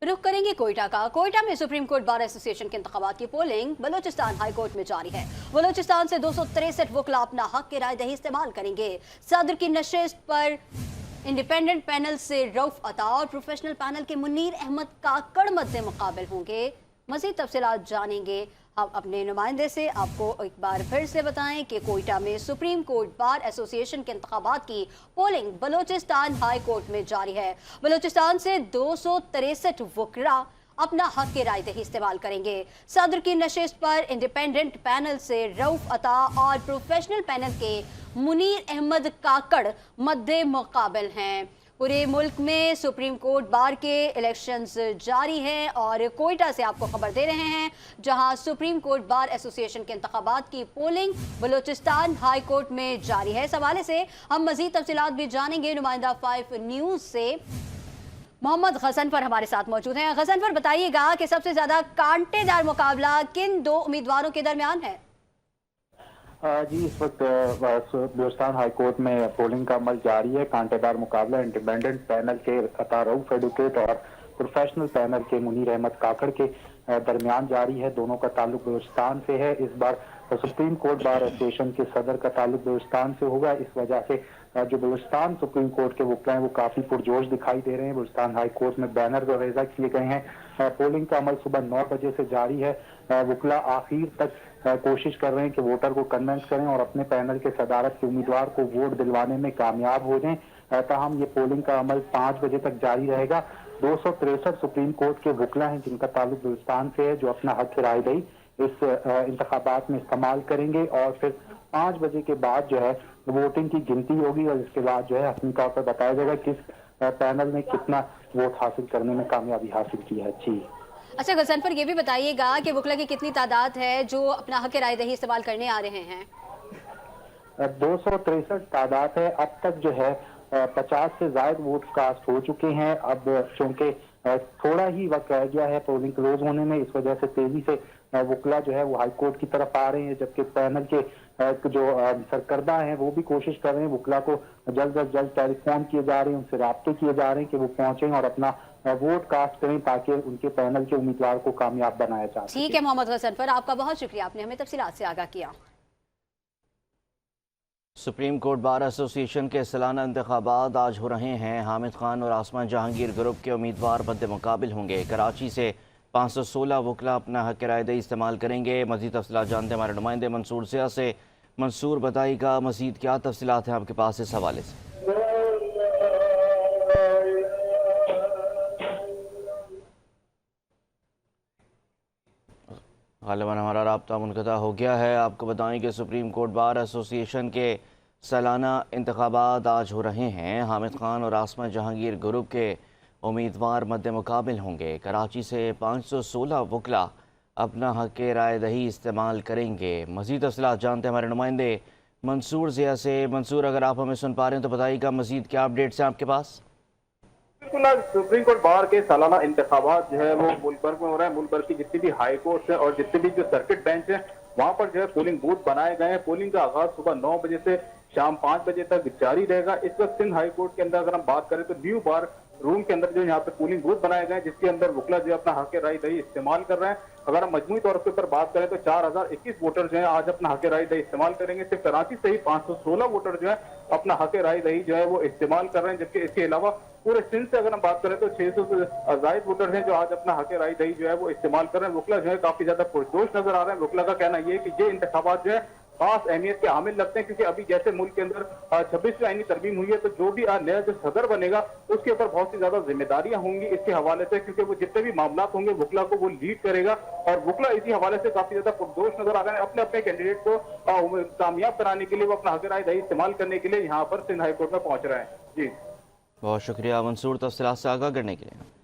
रुख करेंगे कोयटा का। कोयटा में सुप्रीम कोर्ट बार एसोसिएशन के इंतखाबात की पोलिंग बलोचिस्तान हाई कोर्ट में जारी है। बलोचिस्तान से 263 वकला अपना हक की राय दही इस्तेमाल करेंगे। सदर की नशिस्त पर इंडिपेंडेंट पैनल से रऊफ अता और प्रोफेशनल पैनल के मुनीर अहमद काकड़ मद्दे मुकाबिल होंगे। मजीद तफसीलात जानेंगे हम अपने नुमाइंदे से। आपको एक बार फिर से बताएं कि कोयटा में सुप्रीम कोर्ट बार एसोसिएशन के इंतखाबात की पोलिंग बलोचिस्तान हाई कोर्ट में जारी है। बलोचिस्तान से 263 वकला अपना हक की राय दही इस्तेमाल करेंगे। सदर की नशिस्त पर इंडिपेंडेंट पैनल से रऊफ अता और प्रोफेशनल पैनल के मुनीर अहमद काकड़ मद्दे मुकाबिल हैं। पूरे मुल्क में सुप्रीम कोर्ट बार के इलेक्शंस जारी हैं और कोयटा से आपको खबर दे रहे हैं जहां सुप्रीम कोर्ट बार एसोसिएशन के इंतखाबात की पोलिंग बलोचिस्तान हाई कोर्ट में जारी है। इस हवाले से हम मजीद तफसीलात भी जानेंगे नुमाइंदा 5 न्यूज़ से। मोहम्मद गजनफर हमारे साथ मौजूद हैं। गजनफर, बताइएगा कि सबसे ज्यादा कांटेदार मुकाबला किन दो उम्मीदवारों के दरमियान है? जी, इस वक्त बलोचिस्तान हाई कोर्ट में पोलिंग का अमल जारी है। कांटेदार मुकाबला इंडिपेंडेंट पैनल के अता रऊफ एडवोकेट और प्रोफेशनल पैनल के मुनीर अहमद काकड़ के दरमियान जारी है। दोनों का ताल्लुक बलोचिस्तान से है। इस बार सुप्रीम कोर्ट बार एसोसिएशन के सदर का ताल्लुक बलोचिस्तान से होगा। इस वजह से जो बलोचिस्तान सुप्रीम कोर्ट के वकला हैं वो काफी पुरजोश दिखाई दे रहे हैं। बलोचिस्तान हाई कोर्ट में बैनर वगैरह किए गए हैं। पोलिंग का अमल सुबह 9 बजे से जारी है। वकला आखिर तक कोशिश कर रहे हैं कि वोटर को कन्विंस करें और अपने पैनल के सदारत के उम्मीदवार को वोट दिलवाने में कामयाब हो जाएं। ताहम ये पोलिंग का अमल 5 बजे तक जारी रहेगा। 263 सुप्रीम कोर्ट के वकला हैं जिनका ताल्लुक बलूचिस्तान से है, जो अपना हक राय दही इस इंतखाबात में इस्तेमाल करेंगे और फिर 5 बजे के बाद जो है वोटिंग की गिनती होगी और इसके बाद जो है हतमी तौर पर बताया जाएगा किस पैनल ने कितना वोट हासिल करने में कामयाबी हासिल की है। जी अच्छा गजनफर, ये भी बताइएगा कि वकला की कितनी तादाद है जो अपना हक राय दही इस्तेमाल करने आ रहे हैं? 263 तादाद है। अब तक जो है 50 से ज्यादा वोट कास्ट हो चुके हैं। अब चूंकि थोड़ा ही वक्त रह गया है पोलिंग क्लोज होने में, इस वजह से तेजी से वकला जो है वो हाई कोर्ट की तरफ आ रहे हैं, जबकि पैनल के जो सरकर्दा हैं वो भी कोशिश कर रहे हैं। वकला को जल्द अज जल्द टेलीफोन किए जा रहे हैं, उनसे राब्ते किए जा रहे हैं कि वो पहुंचें और अपना वोट कास्ट करें ताकि उनके पैनल के उम्मीदवार को कामयाब बनाया जा सके। ठीक है मोहम्मद गजनफर, आपका बहुत शुक्रिया, आपने हमें तफसीलात से आगाह किया। सुप्रीम कोर्ट बार एसोसिएशन के सालाना इंतखाबात आज हो रहे हैं। हामिद खान और आसमान जहांगीर ग्रुप के उम्मीदवार मद्दे मुकाबिल होंगे। कराची से 516 वकला अपना हक राय दही इस्तेमाल करेंगे। मज़ीद तफसीलात जानते हैं हमारे नुमाइंदे मंसूर सिया से। मंसूर, बताइएगा मज़ीद क्या तफसीलात हैं आपके पास इस हवाले से? गालिबन हमारा राब्ता मुनक़ता हो गया है। आपको बताएं कि सुप्रीम कोर्ट बार एसोसिएशन के सालाना इंतखाबात आज हो रहे हैं। हामिद खान और आसमा जहांगीर ग्रुप के उम्मीदवार मद्दे मुकाबिल होंगे। कराची से 516 वकला अपना हक राय दही इस्तेमाल करेंगे। मज़ीद तफसीलात जानते हैं हमारे नुमाइंदे मंसूर ज़िया से। मंसूर, अगर आप हमें सुन पा रहे हैं तो बताइएगा मज़ीद क्या अपडेट्स हैं आपके पास? बिल्कुल, सुप्रीम कोर्ट बार के सालाना इंतखाबात जो है वो मुल्क भर में हो रहा है। मुल्क भर की जितनी भी हाई कोर्ट है और जितने भी जो सर्किट बेंच है वहां पर जो है पोलिंग बूथ बनाए गए हैं। पोलिंग का आगाज सुबह 9 बजे से शाम 5 बजे तक जारी रहेगा। इस वक्त सिंध हाई कोर्ट के अंदर अगर हम बात करें तो न्यू बार रूम के अंदर जो यहाँ पे पोलिंग बूथ बनाए गए हैं जिसके अंदर वकला जो है अपना हक राय दही इस्तेमाल कर रहे हैं। अगर हम मजमूई तौर पर बात करें तो 4021 वोटर जो है आज अपना हक राय दही इस्तेमाल करेंगे। सिर्फ कराची से ही 516 वोटर जो है अपना हक राय दही जो है वो इस्तेमाल कर रहे हैं, जबकि इसके अलावा पूरे सिंध से अगर हम बात करें तो 600 से ज्यादा वोटर हैं जो आज अपना हक राय दही जो है वो इस्तेमाल कर रहे हैं। वकला जो है काफी ज्यादा पुरजोश नजर आ रहे हैं। वकला का कहना यह है कि ये इंतखाबात जो है खास अहमियत के हामिल लगते हैं, क्योंकि अभी जैसे मुल्क के अंदर 26वीं आईनी तरमीम हुई है तो जो भी नया जो सदर बनेगा उसके ऊपर बहुत सी ज्यादा जिम्मेदारियां होंगी इसके हवाले से, क्योंकि वो जितने भी मामला होंगे वकला को वो लीड करेगा और वकला इसी हवाले से काफी ज्यादा पुरजोश नजर आ रहे हैं। अपने अपने कैंडिडेट को कामयाब कराने के लिए वो अपना हक राय दही इस्तेमाल करने के लिए यहाँ पर सिंध हाई कोर्ट में पहुंच रहे हैं। जी बहुत शुक्रिया मंसूर, तफसीलात से आगाह करने के लिए।